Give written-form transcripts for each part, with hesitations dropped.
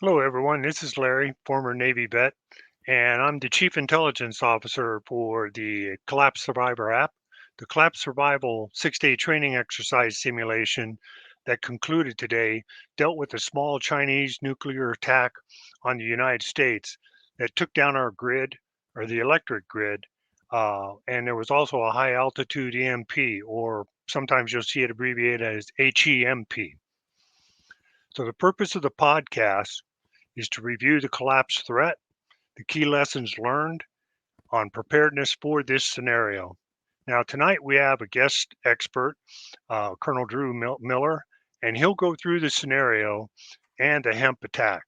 Hello, everyone. This is Larry, former Navy vet, and I'm the Chief Intelligence Officer for the Collapse Survivor app. The Collapse Survival 6-day training exercise simulation that concluded today dealt with a small Chinese nuclear attack on the United States that took down our grid, or the electric grid, and there was also a high altitude EMP, or sometimes you'll see it abbreviated as HEMP. So, the purpose of the podcast is to review the collapse threat, the key lessons learned on preparedness for this scenario. Now, tonight we have a guest expert, Colonel Drew Miller, and he'll go through the scenario and the hemp attack.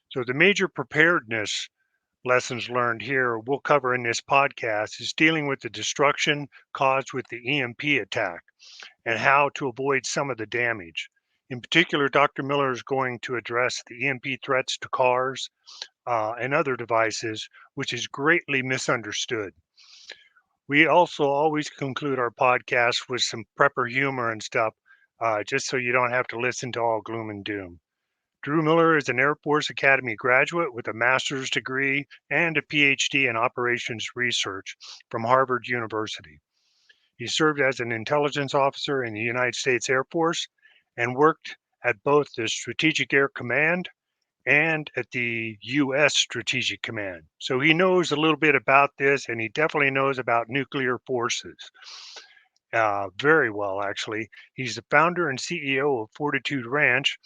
So, the major preparedness lessons learned here we'll cover in this podcast is dealing with the destruction caused with the EMP attack and how to avoid some of the damage. In particular, Dr. Miller is going to address the EMP threats to cars, and other devices, which is greatly misunderstood. We also always conclude our podcast with some prepper humor and stuff, just so you don't have to listen to all gloom and doom. Drew Miller is an Air Force Academy graduate with a master's degree and a PhD in operations research from Harvard University. He served as an intelligence officer in the United States Air Force and worked at both the Strategic Air Command and at the U.S. Strategic Command. So he knows a little bit about this, and he definitely knows about nuclear forces very well, actually. He's the founder and CEO of Fortitude Ranch,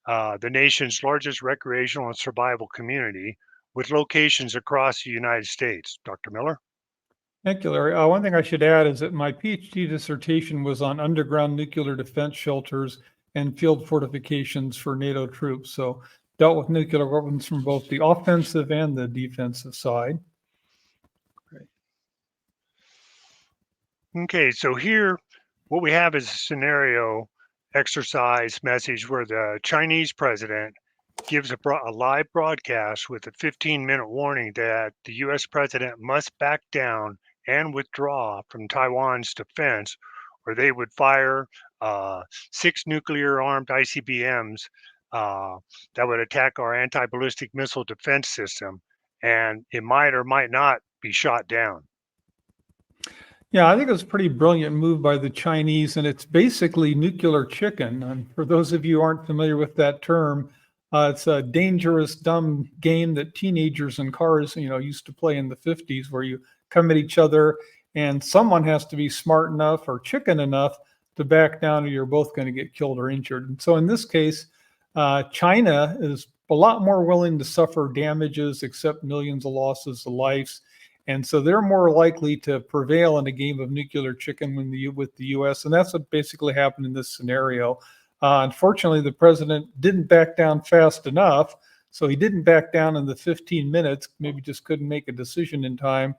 the nation's largest recreational and survival community, with locations across the United States. Dr. Miller? Thank you, Larry. One thing I should add is that my PhD dissertation was on underground nuclear defense shelters and field fortifications for NATO troops. So dealt with nuclear weapons from both the offensive and the defensive side. Okay, so here what we have is a scenario exercise message where the Chinese president gives a live broadcast with a 15-minute warning that the U.S. president must back down and withdraw from Taiwan's defense, or they would fire 6 nuclear armed ICBMs that would attack our anti ballistic missile defense system, and it might or might not be shot down. Yeah, I think it was a pretty brilliant move by the Chinese, and it's basically nuclear chicken. And for those of you who aren't familiar with that term, it's a dangerous, dumb game that teenagers in cars, used to play in the 50s, where you come at each other, and someone has to be smart enough or chicken enough to back down, or you're both going to get killed or injured. And so in this case, China is a lot more willing to suffer damages, accept millions of losses of lives. And so they're more likely to prevail in a game of nuclear chicken with the U.S. And that's what basically happened in this scenario. Unfortunately, the president didn't back down fast enough. So he didn't back down in the 15 minutes, maybe just couldn't make a decision in time.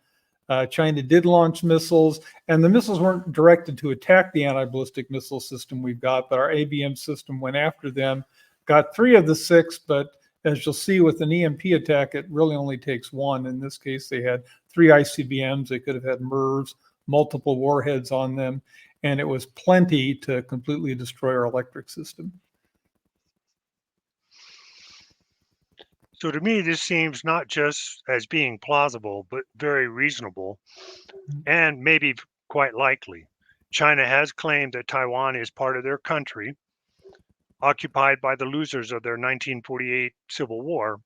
China did launch missiles, and the missiles weren't directed to attack the anti-ballistic missile system we've got, but our ABM system went after them, got 3 of the 6, but as you'll see with an EMP attack, it really only takes 1. In this case, they had 3 ICBMs. They could have had MIRVs, multiple warheads on them, and it was plenty to completely destroy our electric system. So to me, this seems not just as being plausible, but very reasonable and maybe quite likely. China has claimed that Taiwan is part of their country, occupied by the losers of their 1948 Civil War.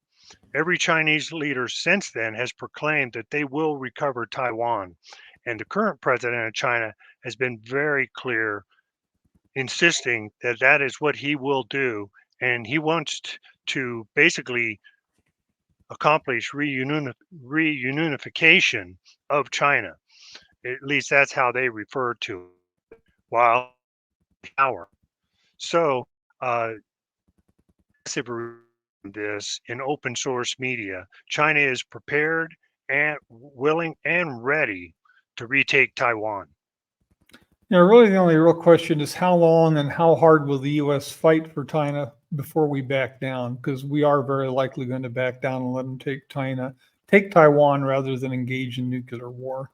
Every Chinese leader since then has proclaimed that they will recover Taiwan. And the current president of China has been very clear, insisting that that is what he will do. And he wants to basically accomplish reunification of China. At least that's how they refer to it, while power. So, this in open source media, China is prepared and willing and ready to retake Taiwan. Really the only real question is how long and how hard will the U.S. fight for China before we back down? Because we are very likely going to back down and let them take Taiwan rather than engage in nuclear war.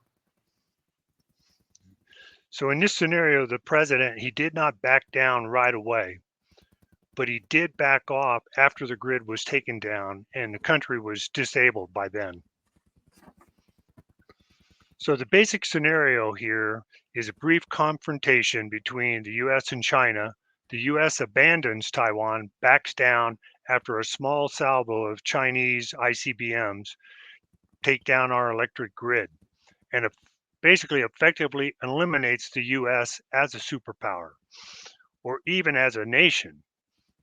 So in this scenario, the president, he did not back down right away. but he did back off after the grid was taken down and the country was disabled by then. So the basic scenario here is a brief confrontation between the US and China. The US abandons Taiwan, backs down after a small salvo of Chinese ICBMs take down our electric grid, and basically effectively eliminates the US as a superpower, or even as a nation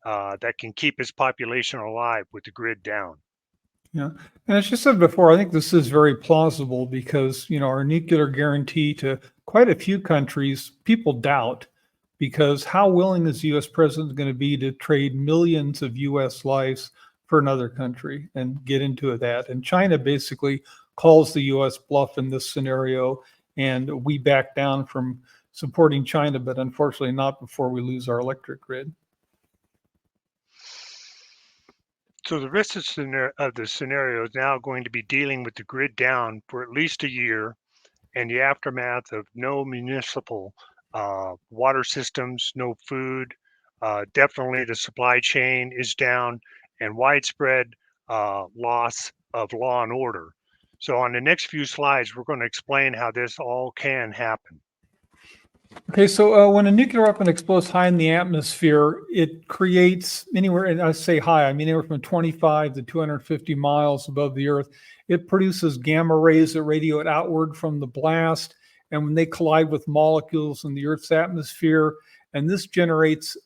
that can keep its population alive with the grid down. Yeah. And as you said before, I think this is very plausible because, our nuclear guarantee to quite a few countries, people doubt because how willing is the US president going to be to trade millions of US lives for another country and get into that? And China basically calls the US bluff in this scenario, and we back down from supporting China, but unfortunately not before we lose our electric grid. So the rest of the scenario is now going to be dealing with the grid down for at least a year and the aftermath of no municipal water systems, no food. Definitely the supply chain is down, and widespread loss of law and order. So on the next few slides, we're going to explain how this all can happen. Okay, so when a nuclear weapon explodes high in the atmosphere, it creates anywhere, and I say high, I mean anywhere from 25 to 250 miles above the Earth. It produces gamma rays that radiate outward from the blast, and when they collide with molecules in the Earth's atmosphere, and this generates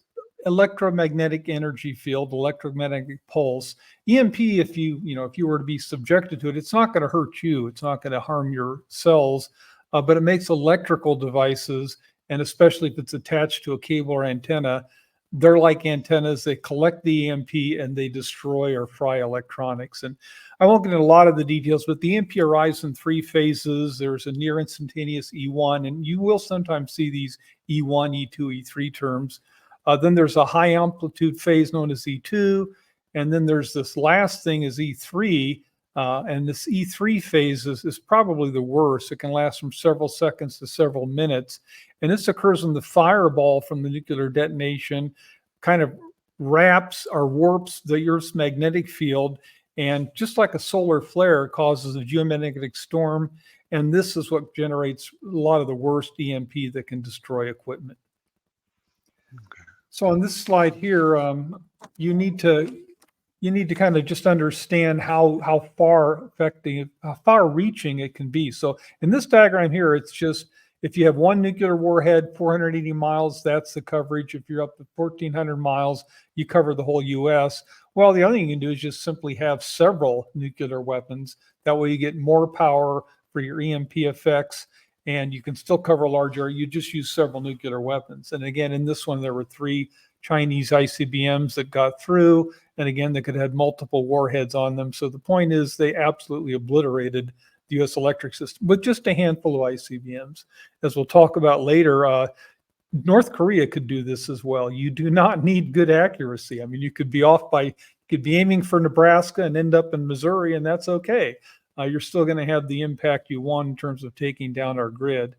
electromagnetic energy field, electromagnetic pulse. EMP, if you were to be subjected to it, it's not going to hurt you. It's not going to harm your cells, but it makes electrical devices, and especially if it's attached to a cable or antenna, they're like antennas. They collect the EMP and they destroy or fry electronics. And I won't get into a lot of the details, but the EMP arrives in 3 phases. There's a near instantaneous E1, and you will sometimes see these E1, E2, E3 terms. Then there's a high amplitude phase known as E2. And then there's this last thing is E3. And this E3 phase is probably the worst. It can last from several seconds to several minutes. And this occurs when the fireball from the nuclear detonation kind of wraps or warps the Earth's magnetic field. And just like a solar flare, causes a geomagnetic storm. And this is what generates a lot of the worst EMP that can destroy equipment. Okay. So on this slide here, you need to kind of just understand how far reaching it can be. So in this diagram here, it's just if you have one nuclear warhead, 480 miles, that's the coverage. If you're up to 1,400 miles, you cover the whole US. Well, the other thing you can do is just simply have several nuclear weapons. That way you get more power for your EMP effects, and you can still cover a large area. You just use several nuclear weapons. And again, in this one, there were 3 Chinese ICBMs that got through. And again, they could have multiple warheads on them. So the point is they absolutely obliterated the US electric system with just a handful of ICBMs. As we'll talk about later, North Korea could do this as well. You do not need good accuracy. I mean, you could be aiming for Nebraska and end up in Missouri, and that's okay. You're still going to have the impact you want in terms of taking down our grid.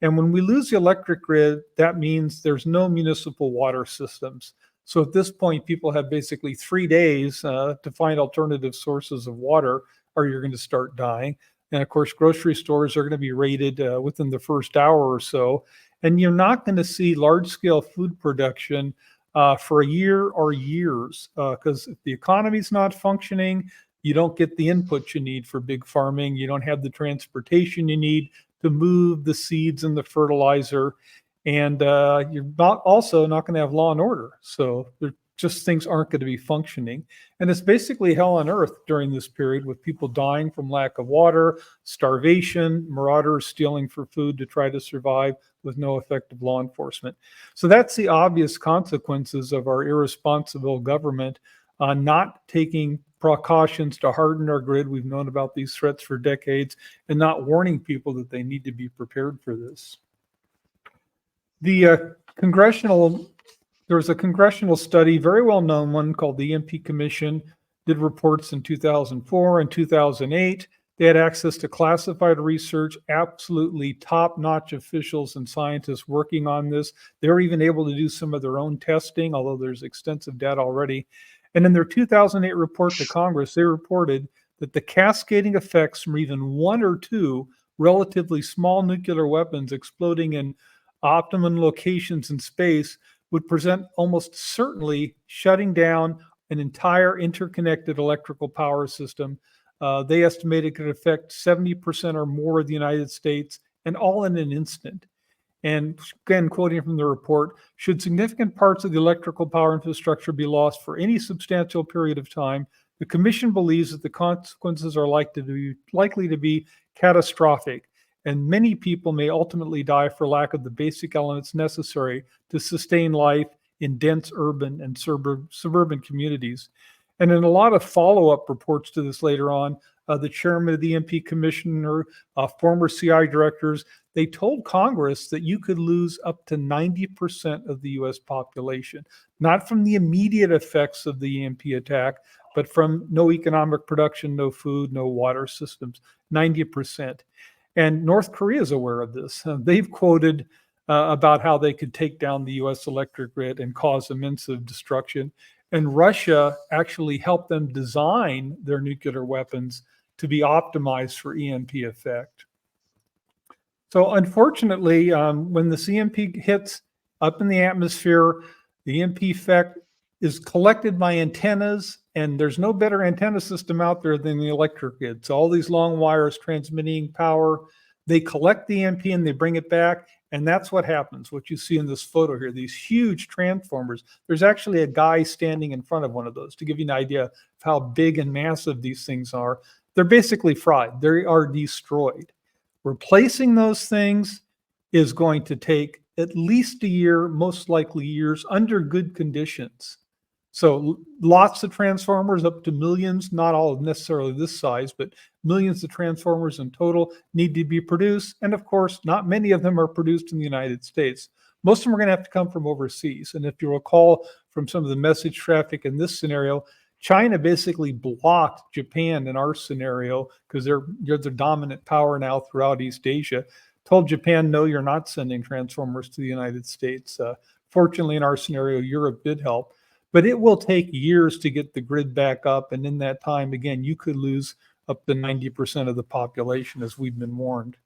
And when we lose the electric grid, that means there's no municipal water systems. So at this point, people have basically 3 days to find alternative sources of water, or you're going to start dying. And of course, grocery stores are going to be raided within the first hour or so. And you're not going to see large-scale food production for a year or years, because if the economy's not functioning, you don't get the input you need for big farming. You don't have the transportation you need to move the seeds and the fertilizer. And you're also not going to have law and order. So things aren't going to be functioning. And it's basically hell on earth during this period, with people dying from lack of water, starvation, marauders stealing for food to try to survive with no effective law enforcement. So that's the obvious consequences of our irresponsible government not taking precautions to harden our grid. We've known about these threats for decades, and not warning people that they need to be prepared for this. There was a congressional study, very well known one, called the EMP Commission, did reports in 2004 and 2008. They had access to classified research, absolutely top-notch officials and scientists working on this. They were even able to do some of their own testing, although there's extensive data already. And in their 2008 report to Congress, they reported that the cascading effects from even one or two relatively small nuclear weapons exploding in optimum locations in space would present almost certainly shutting down an entire interconnected electrical power system. They estimated it could affect 70% or more of the United States, and all in an instant. And again, quoting from the report, should significant parts of the electrical power infrastructure be lost for any substantial period of time, the Commission believes that the consequences are likely to be catastrophic, and many people may ultimately die for lack of the basic elements necessary to sustain life in dense urban and suburban communities. And in a lot of follow-up reports to this later on, the chairman of the EMP commissioner, former CI directors, they told Congress that you could lose up to 90% of the US population, not from the immediate effects of the EMP attack, but from no economic production, no food, no water systems, 90%. And North Korea is aware of this. They've quoted about how they could take down the US electric grid and cause immense destruction. And Russia actually helped them design their nuclear weapons to be optimized for EMP effect. So unfortunately, when the EMP hits up in the atmosphere, the EMP effect is collected by antennas, and there's no better antenna system out there than the electric grid. So all these long wires transmitting power, they collect the EMP and they bring it back. And that's what happens, what you see in this photo here, these huge transformers. There's actually a guy standing in front of one of those to give you an idea of how big and massive these things are. They're basically fried. They are destroyed. Replacing those things is going to take at least a year, most likely years, under good conditions. So lots of transformers, up to millions, not all necessarily this size, but millions of transformers in total need to be produced. And of course, not many of them are produced in the United States. Most of them are going to have to come from overseas. And if you recall from some of the message traffic in this scenario, China basically blocked Japan in our scenario because they're the dominant power now throughout East Asia. Told Japan, no, you're not sending transformers to the United States. Fortunately, in our scenario, Europe did help. But it will take years to get the grid back up. And in that time, again, you could lose up to 90% of the population, as we've been warned.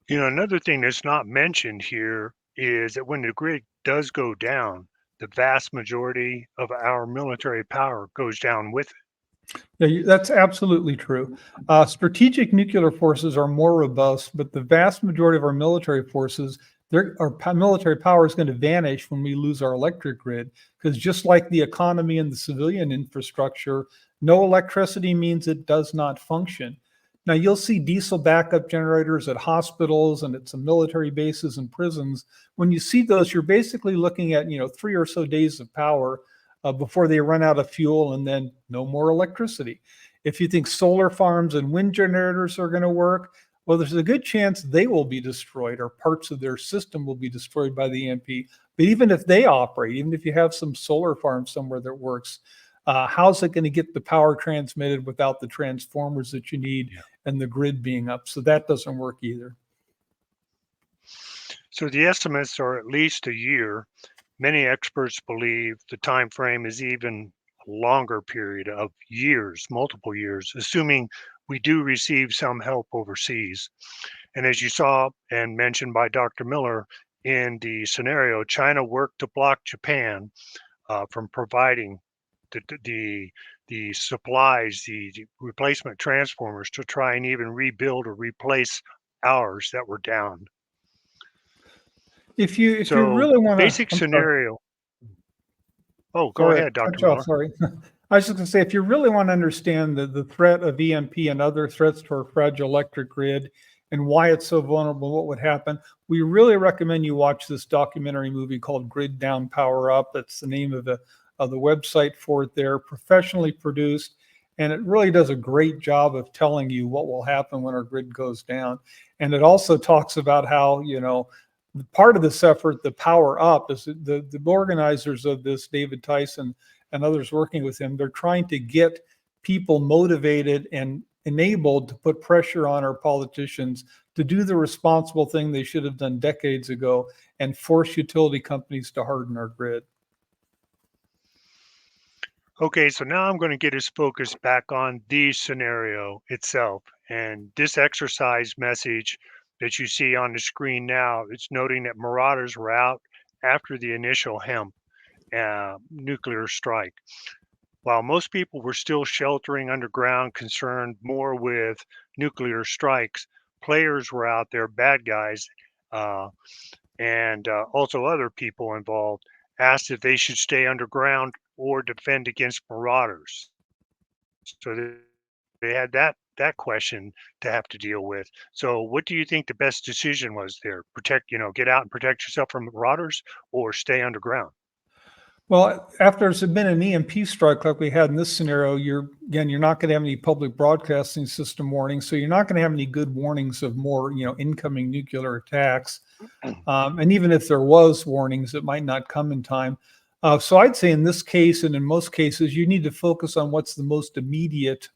You know, another thing that's not mentioned here is that when the grid does go down, the vast majority of our military power goes down with it. Yeah, that's absolutely true. Strategic nuclear forces are more robust, but the vast majority of our military forces, our military power is going to vanish when we lose our electric grid, because just like the economy and the civilian infrastructure, no electricity means it does not function. Now, you'll see diesel backup generators at hospitals and at some military bases and prisons. When you see those, you're basically looking at 3 or so days of power before they run out of fuel, and then no more electricity. If you think solar farms and wind generators are going to work, well, there's a good chance they will be destroyed, or parts of their system will be destroyed by the EMP. But even if they operate, even if you have some solar farm somewhere that works, how's it going to get the power transmitted without the transformers that you need and the grid being up? So that doesn't work either. So the estimates are at least a year. Many experts believe the time frame is even a longer period of years, multiple years, assuming we do receive some help overseas. And as you saw and mentioned by Dr. Miller, in the scenario, China worked to block Japan from providing the supplies, the replacement transformers, to try and even rebuild or replace ours that were down. If you really want to, basic scenario. Oh, go sorry, ahead, Dr. Miller. Sorry. I was just going to say, if you really want to understand the threat of EMP and other threats to our fragile electric grid and why it's so vulnerable, what would happen, we really recommend you watch this documentary movie called Grid Down, Power Up. That's the name of the website for it there, professionally produced. And it really does a great job of telling you what will happen when our grid goes down. And it also talks about how, part of this effort, the Power Up, is the organizers of this, David Tyson and others working with him, they're trying to get people motivated and enabled to put pressure on our politicians to do the responsible thing they should have done decades ago and force utility companies to harden our grid. Okay, so now I'm going to get us focused back on the scenario itself. And this exercise message that you see on the screen now, it's noting that Marauders were out after the initial HEMP nuclear strike. While most people were still sheltering underground, concerned more with nuclear strikes, players were out there, bad guys, uh, and also other people involved, asked if they should stay underground or defend against marauders. So they had that question to have to deal with. So what do you think the best decision was there? Get out and protect yourself from marauders or stay underground? Well, after there's been an EMP strike like we had in this scenario, you're not going to have any public broadcasting system warnings, so you're not going to have any good warnings of more, incoming nuclear attacks. And even if there was warnings, it might not come in time. So I'd say in this case, and in most cases, you need to focus on what's the most immediate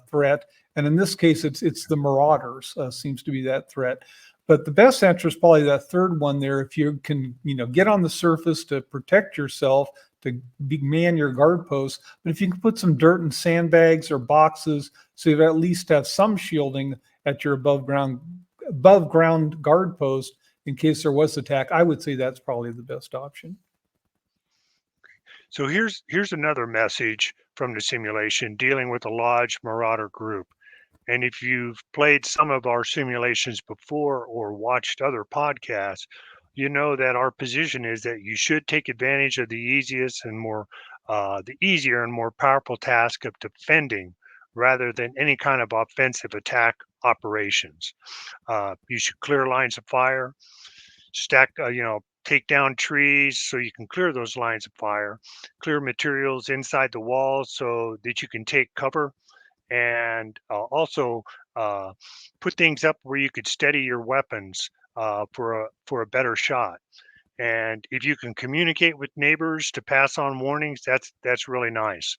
threat. And in this case, it's the marauders seems to be that threat. But the best answer is probably that third one there. If you can, get on the surface to protect yourself, to man your guard posts. But if you can put some dirt and sandbags or boxes, so you at least have some shielding at your above ground guard post in case there was attack, I would say that's probably the best option. So here's another message from the simulation dealing with a large marauder group. And if you've played some of our simulations before or watched other podcasts, you know that our position is that you should take advantage of the easier and more powerful task of defending rather than any kind of offensive attack operations. You should clear lines of fire, take down trees so you can clear those lines of fire, clear materials inside the walls so that you can take cover, and also put things up where you could steady your weapons for a better shot. And if you can communicate with neighbors to pass on warnings, that's really nice.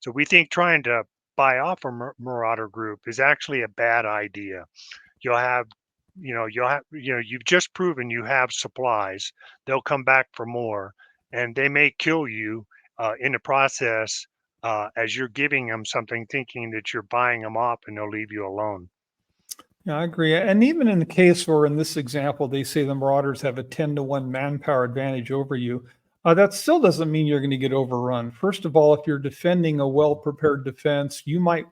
So we think trying to buy off a marauder group is actually a bad idea. You'll have you've just proven you have supplies. They'll come back for more, and they may kill you in the process as you're giving them something, thinking that you're buying them off, and they'll leave you alone. Yeah, I agree. And even in the case where in this example, they say the Marauders have a 10-to-1 manpower advantage over you, that still doesn't mean you're going to get overrun. First of all, if you're defending a well-prepared defense, you might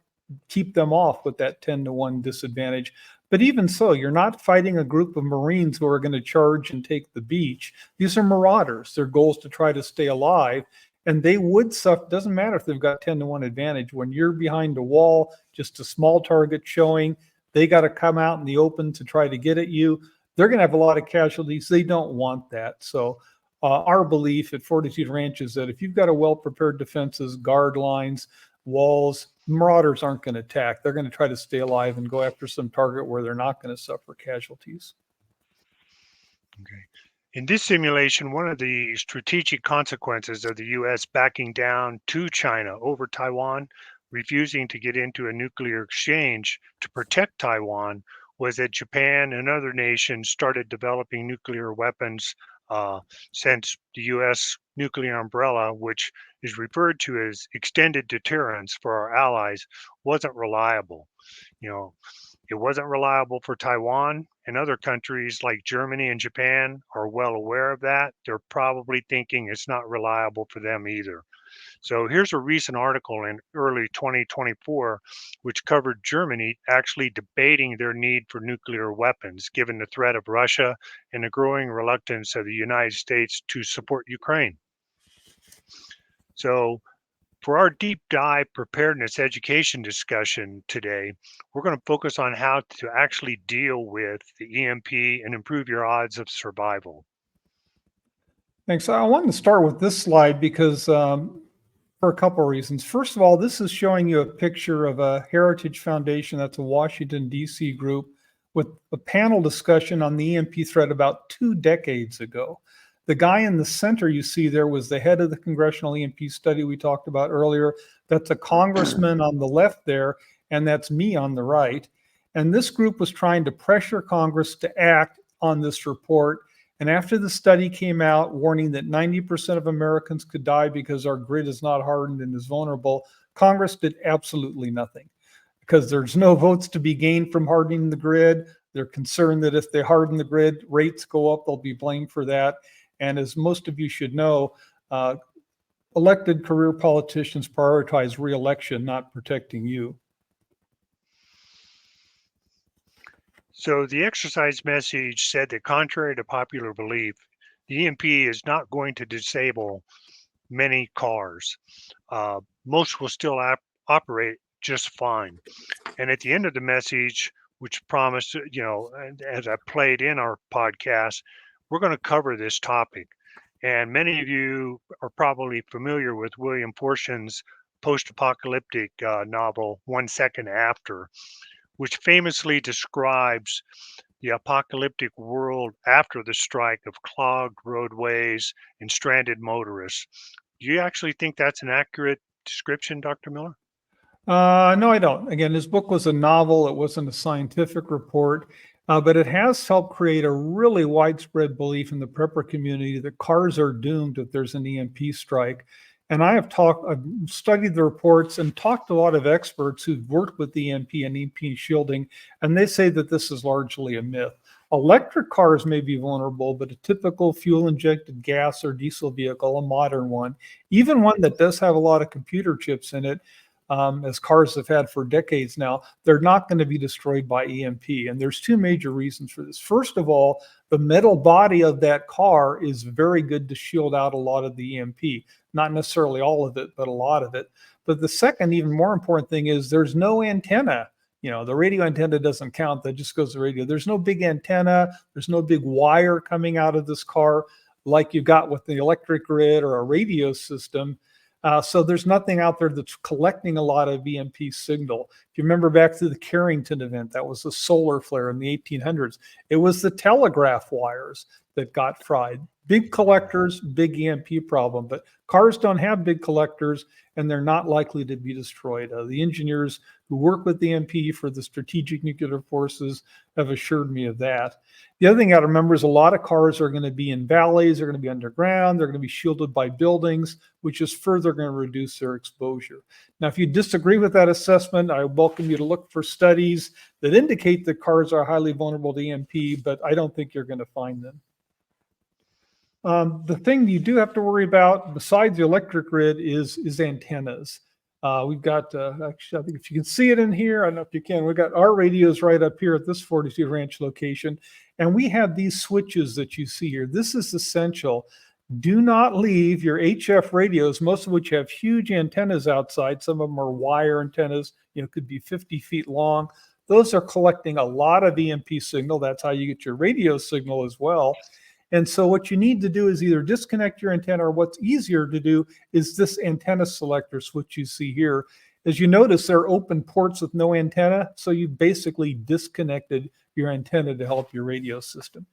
keep them off with that 10-to-1 disadvantage. But even so, you're not fighting a group of Marines who are going to charge and take the beach. These are Marauders. Their goal is to try to stay alive. And they would suffer. Doesn't matter if they've got 10-to-1 advantage. When you're behind a wall, just a small target showing, they got to come out in the open to try to get at you. They're going to have a lot of casualties. They don't want that. So our belief at Fortitude Ranch is that if you've got a well-prepared defenses, guard lines, walls, Marauders aren't going to attack. They're going to try to stay alive and go after some target where they're not going to suffer casualties. Okay. In this simulation, one of the strategic consequences of the U.S. backing down to China over Taiwan, refusing to get into a nuclear exchange to protect Taiwan, was that Japan and other nations started developing nuclear weapons since the U.S. nuclear umbrella, which is referred to as extended deterrence for our allies, wasn't reliable. It wasn't reliable for Taiwan, and other countries like Germany and Japan are well aware of that. They're probably thinking it's not reliable for them either. So here's a recent article in early 2024, which covered Germany actually debating their need for nuclear weapons, given the threat of Russia and the growing reluctance of the United States to support Ukraine. So for our deep dive preparedness education discussion today, we're going to focus on how to actually deal with the EMP and improve your odds of survival. Thanks. I wanted to start with this slide because for a couple of reasons. First of all, this is showing you a picture of a Heritage Foundation, that's a Washington, D.C. group, with a panel discussion on the EMP threat about 2 decades ago. The guy in the center you see there was the head of the Congressional EMP study we talked about earlier. That's a congressman on the left there, and that's me on the right. And this group was trying to pressure Congress to act on this report. And after the study came out warning that 90% of Americans could die because our grid is not hardened and is vulnerable, Congress did absolutely nothing because there's no votes to be gained from hardening the grid. They're concerned that if they harden the grid, rates go up, they'll be blamed for that. And as most of you should know, elected career politicians prioritize re-election, not protecting you. So the exercise message said that contrary to popular belief, the EMP is not going to disable many cars. Most will still operate just fine. And at the end of the message, which promised, and as I played in our podcast, we're going to cover this topic. And many of you are probably familiar with William Forstchen's post-apocalyptic novel, 1 Second After, which famously describes the apocalyptic world after the strike of clogged roadways and stranded motorists. Do you actually think that's an accurate description, Dr. Miller? No, I don't. Again, this book was a novel. It wasn't a scientific report, but it has helped create a really widespread belief in the prepper community that cars are doomed if there's an EMP strike. And I've studied the reports and talked to a lot of experts who've worked with EMP and EMP shielding, and they say that this is largely a myth. Electric cars may be vulnerable, but a typical fuel-injected gas or diesel vehicle, a modern one, even one that does have a lot of computer chips in it, as cars have had for decades now, they're not going to be destroyed by EMP. And there's two major reasons for this. First of all, the metal body of that car is very good to shield out a lot of the EMP. Not necessarily all of it, but a lot of it. But the second, even more important thing is there's no antenna. The radio antenna doesn't count. That just goes to radio. There's no big antenna. There's no big wire coming out of this car like you got with the electric grid or a radio system. So there's nothing out there that's collecting a lot of EMP signal. If you remember back to the Carrington event, that was a solar flare in the 1800s. It was the telegraph wires that got fried. Big collectors, big EMP problem, but cars don't have big collectors and they're not likely to be destroyed. The engineers who work with the EMP for the strategic nuclear forces have assured me of that. The other thing I remember is a lot of cars are going to be in valleys, they're going to be underground, they're going to be shielded by buildings, which is further going to reduce their exposure. Now, if you disagree with that assessment, I welcome you to look for studies that indicate that cars are highly vulnerable to EMP, but I don't think you're going to find them. The thing you do have to worry about besides the electric grid is antennas. We've got, actually, I think if you can see it in here, I don't know if you can, we've got our radios right up here at this Fortitude Ranch location. And we have these switches that you see here. This is essential. Do not leave your HF radios, most of which have huge antennas outside. Some of them are wire antennas, could be 50 feet long. Those are collecting a lot of EMP signal. That's how you get your radio signal as well. And so what you need to do is either disconnect your antenna, or what's easier to do is this antenna selector switch you see here. As you notice, there are open ports with no antenna, so you basically disconnected your antenna to help your radio system.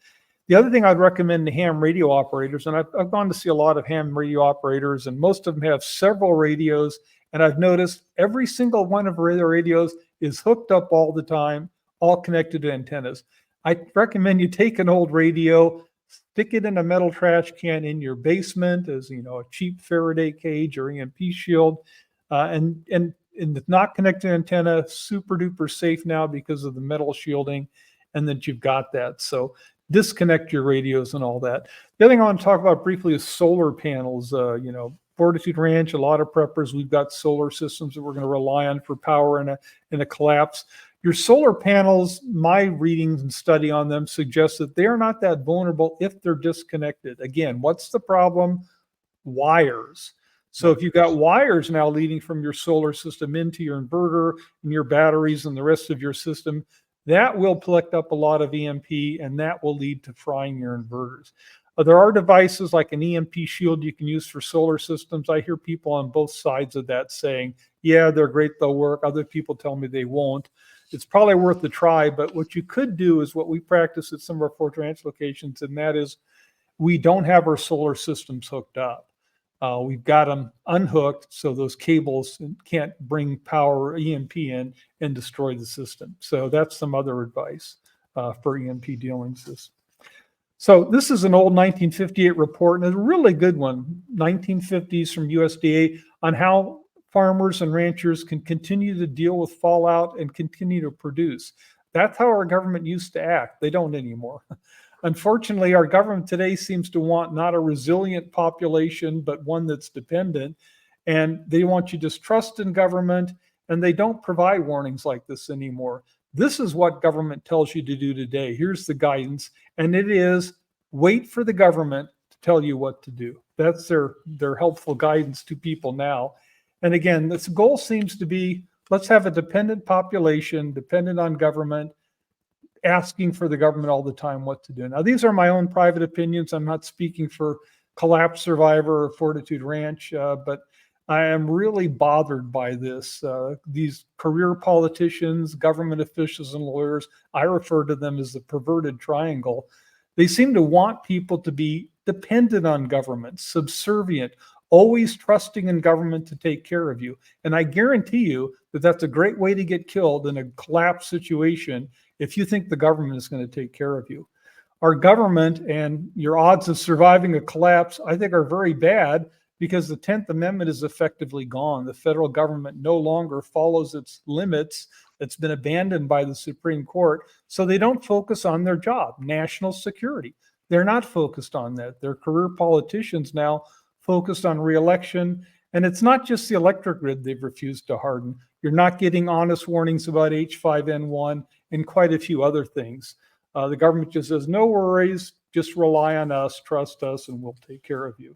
The other thing I'd recommend to ham radio operators, and I've gone to see a lot of ham radio operators, and most of them have several radios, and I've noticed every single one of their radios is hooked up all the time, all connected to antennas. I recommend you take an old radio, stick it in a metal trash can in your basement as a cheap Faraday cage or EMP shield, and not connected antenna, super duper safe now because of the metal shielding, and that you've got that. So disconnect your radios and all that. The other thing I want to talk about briefly is solar panels. Fortitude Ranch, a lot of preppers, we've got solar systems that we're going to rely on for power in a collapse. Your solar panels, my readings and study on them suggest that they are not that vulnerable if they're disconnected. Again, what's the problem? Wires. So if you've got wires now leading from your solar system into your inverter and your batteries and the rest of your system, that will collect up a lot of EMP, and that will lead to frying your inverters. There are devices like an EMP shield you can use for solar systems. I hear people on both sides of that saying, yeah, they're great, they'll work. Other people tell me they won't. It's probably worth the try, but what you could do is what we practice at some of our Fort Ranch locations, and that is we don't have our solar systems hooked up. We've got them unhooked so those cables can't bring power EMP in and destroy the system. So that's some other advice for EMP dealings. So this is an old 1958 report, and it's a really good one, 1950s from USDA, on how farmers and ranchers can continue to deal with fallout and continue to produce. That's how our government used to act. They don't anymore. Unfortunately, our government today seems to want not a resilient population, but one that's dependent. And they want you to just trust in government, and they don't provide warnings like this anymore. This is what government tells you to do today. Here's the guidance, and it is wait for the government to tell you what to do. That's their helpful guidance to people now. And again, this goal seems to be, let's have a dependent population, dependent on government, asking for the government all the time what to do. Now, these are my own private opinions. I'm not speaking for Collapse Survivor or Fortitude Ranch, but I am really bothered by this. These career politicians, government officials, and lawyers, I refer to them as the perverted triangle. They seem to want people to be dependent on government, subservient, always trusting in government to take care of you. And I guarantee you that that's a great way to get killed in a collapse situation if you think the government is going to take care of you. Our government and your odds of surviving a collapse, I think, are very bad because the 10th Amendment is effectively gone. The federal government no longer follows its limits. It's been abandoned by the Supreme Court. So they don't focus on their job, national security. They're not focused on that. They're career politicians now focused on re-election. And it's not just the electric grid they've refused to harden. You're not getting honest warnings about H5N1 and quite a few other things. The government just says, no worries, just rely on us, trust us, and we'll take care of you.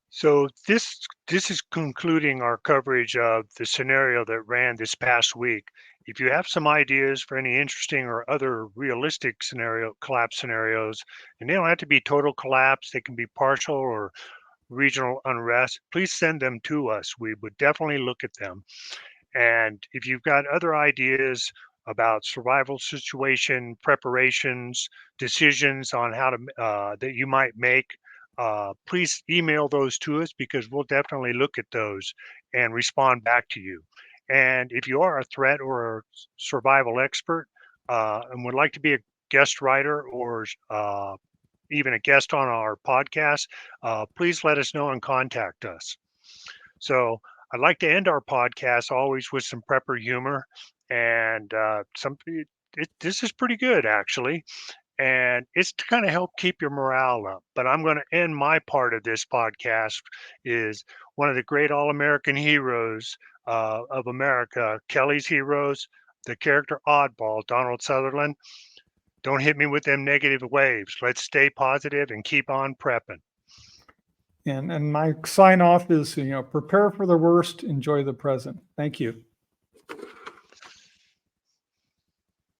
So this is concluding our coverage of the scenario that ran this past week. If you have some ideas for any interesting or other realistic collapse scenarios, and they don't have to be total collapse, they can be partial or regional unrest, please send them to us. We would definitely look at them. And if you've got other ideas about survival situation, preparations, decisions on how to that you might make, please email those to us because we'll definitely look at those and respond back to you. And if you are a threat or a survival expert and would like to be a guest writer or even a guest on our podcast, please let us know and contact us. So I'd like to end our podcast always with some prepper humor, and this is pretty good actually, and it's to kind of help keep your morale up. But I'm going to end my part of this podcast is one of the great all-American heroes of America, Kelly's Heroes, the character Oddball, Donald Sutherland. Don't hit me with them negative waves. Let's stay positive and keep on prepping. And my sign off is, prepare for the worst, enjoy the present. Thank you.